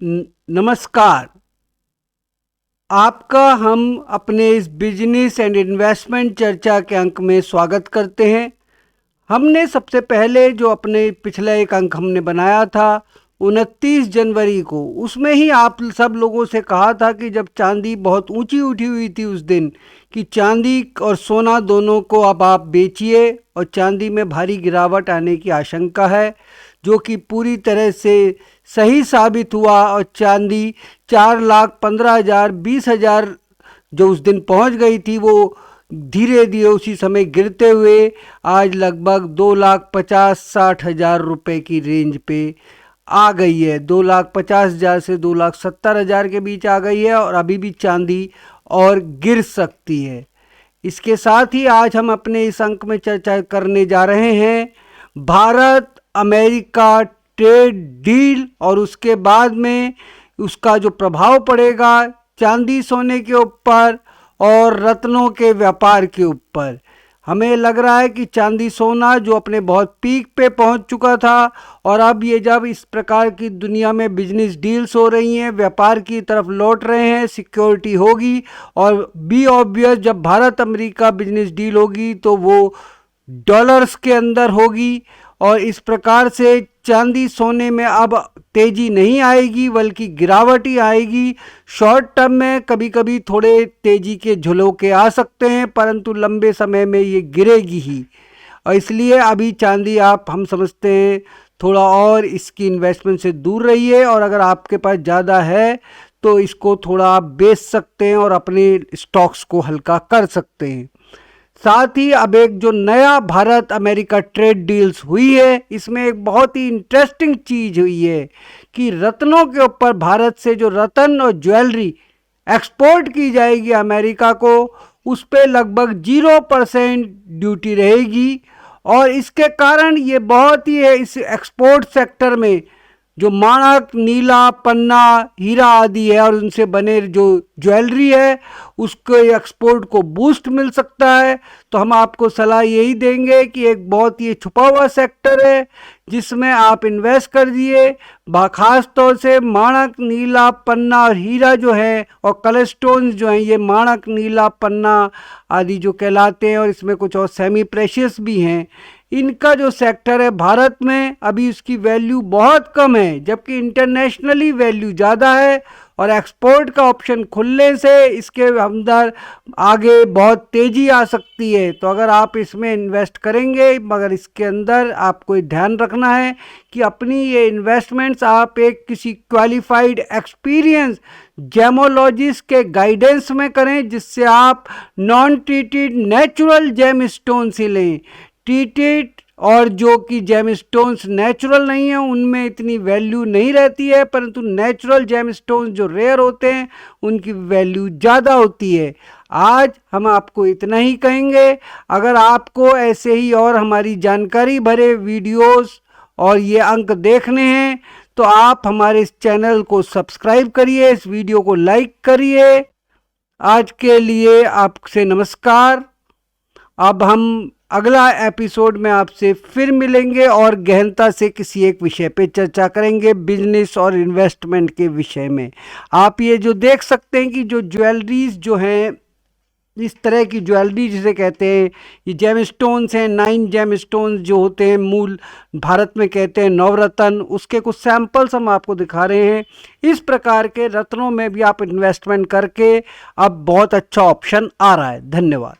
नमस्कार। आपका हम अपने इस बिजनेस एंड इन्वेस्टमेंट चर्चा के अंक में स्वागत करते हैं। हमने सबसे पहले जो अपने पिछला एक अंक हमने बनाया था 29 जनवरी को, उसमें ही आप सब लोगों से कहा था कि जब चांदी बहुत ऊंची उठी हुई थी उस दिन, कि चांदी और सोना दोनों को अब आप बेचिए और चांदी में भारी गिरावट आने की आशंका है, जो कि पूरी तरह से सही साबित हुआ। और चांदी 4,15,000 20,000 जो उस दिन पहुंच गई थी, वो धीरे धीरे उसी समय गिरते हुए आज लगभग 2,50,60,000 रुपये की रेंज पे आ गई है। 2,50,000 से 2,70,000 के बीच आ गई है और अभी भी चांदी और गिर सकती है। इसके साथ ही आज हम अपने इस अंक में चर्चा करने जा रहे हैं भारत अमेरिका ट्रेड डील और उसके बाद में उसका जो प्रभाव पड़ेगा चांदी सोने के ऊपर और रत्नों के व्यापार के ऊपर। हमें लग रहा है कि चांदी सोना जो अपने बहुत पीक पे पहुंच चुका था, और अब ये जब इस प्रकार की दुनिया में बिजनेस डील्स हो रही हैं, व्यापार की तरफ लौट रहे हैं, सिक्योरिटी होगी, और बी ऑब्वियस जब भारत अमेरिका बिजनेस डील होगी तो वो डॉलर्स के अंदर होगी। और इस प्रकार से चांदी सोने में अब तेजी नहीं आएगी बल्कि गिरावट ही आएगी। शॉर्ट टर्म में कभी कभी थोड़े तेजी के झुलोके आ सकते हैं, परंतु लंबे समय में ये गिरेगी ही। और इसलिए अभी चांदी हम समझते हैं थोड़ा और इसकी इन्वेस्टमेंट से दूर रहिए, और अगर आपके पास ज़्यादा है तो इसको थोड़ा आप बेच सकते हैं और अपने स्टॉक्स को हल्का कर सकते हैं। साथ ही अब एक जो नया भारत अमेरिका ट्रेड डील्स हुई है, इसमें एक बहुत ही इंटरेस्टिंग चीज़ हुई है कि रत्नों के ऊपर भारत से जो रत्न और ज्वेलरी एक्सपोर्ट की जाएगी अमेरिका को, उस पर लगभग 0% ड्यूटी रहेगी। और इसके कारण ये बहुत ही है, इस एक्सपोर्ट सेक्टर में जो माणक, नीला, पन्ना, हीरा आदि है और उनसे बने जो ज्वेलरी है, उसके एक्सपोर्ट को बूस्ट मिल सकता है। तो हम आपको सलाह यही देंगे कि एक बहुत ही छुपा हुआ सेक्टर है जिसमें आप इन्वेस्ट कर दिए। खास तौर से माणक, नीला, पन्ना और हीरा जो है, और कलर स्टोन्स जो हैं, ये माणक, नीला, पन्ना आदि जो कहलाते हैं, और इसमें कुछ और सेमी प्रेशियस भी हैं। इनका जो सेक्टर है भारत में अभी उसकी वैल्यू बहुत कम है, जबकि इंटरनेशनली वैल्यू ज़्यादा है, और एक्सपोर्ट का ऑप्शन खुलने से इसके अंदर आगे बहुत तेज़ी आ सकती है। तो अगर आप इसमें इन्वेस्ट करेंगे, मगर इसके अंदर आपको ध्यान रखना है कि अपनी ये इन्वेस्टमेंट्स आप एक किसी क्वालिफाइड एक्सपीरियंस जेमोलॉजिस्ट के गाइडेंस में करें, जिससे आप non treated natural gem stones ही लें। ट्रीटेड और जो कि जेम स्टोन्स नेचुरल नहीं है उनमें इतनी वैल्यू नहीं रहती है, परंतु नेचुरल जेम स्टोन्स जो रेयर होते हैं उनकी वैल्यू ज़्यादा होती है। आज हम आपको इतना ही कहेंगे। अगर आपको ऐसे ही और हमारी जानकारी भरे वीडियोस और ये अंक देखने हैं तो आप हमारे इस चैनल को सब्सक्राइब करिए, इस वीडियो को लाइक करिए। आज के लिए आपसे नमस्कार। अब हम अगला एपिसोड में आपसे फिर मिलेंगे और गहनता से किसी एक विषय पे चर्चा करेंगे, बिजनेस और इन्वेस्टमेंट के विषय में। आप ये जो देख सकते हैं कि जो ज्वेलरीज जो हैं, इस तरह की ज्वेलरी जिसे कहते हैं, ये जेम स्टोन्स हैं, 9 जेम स्टोन्स जो होते हैं, मूल भारत में कहते हैं नवरत्न, उसके कुछ सैंपल्स हम आपको दिखा रहे हैं। इस प्रकार के रत्नों में भी आप इन्वेस्टमेंट करके अब बहुत अच्छा ऑप्शन आ रहा है। धन्यवाद।